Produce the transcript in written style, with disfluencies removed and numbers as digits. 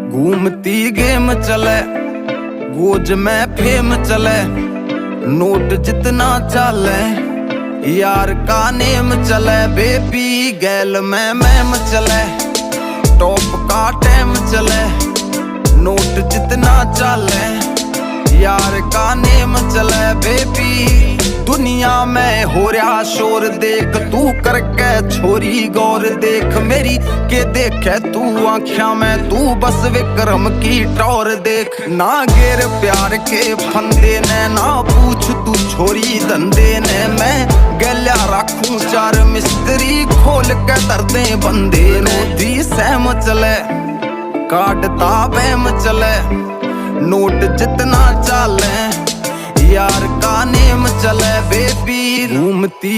घूमती गेम चले, गोज में फेम चले, नोट जितना चले, यार का नेम चले, बेबी गैल में मैम चले, टॉप का टाइम चले, नोट जितना चले, यार का नेम चले, बेबी दुनिया में हो रहा शोर देख, तू करके छोरी गौर देख मेरी के देखे तू आँखियां में, तू बस विक्रम की टौर देख। ना गेर प्यार के फंदे ने, ना पूछ तू छोरी धंधे ने, मैं गल्या रखूं चार मिस्त्री खोल के दर्दे बंदे ने। दी सहम चले, काटता बहम चले, नोट जितना चले, यार का नेम चले, बेबी घूमती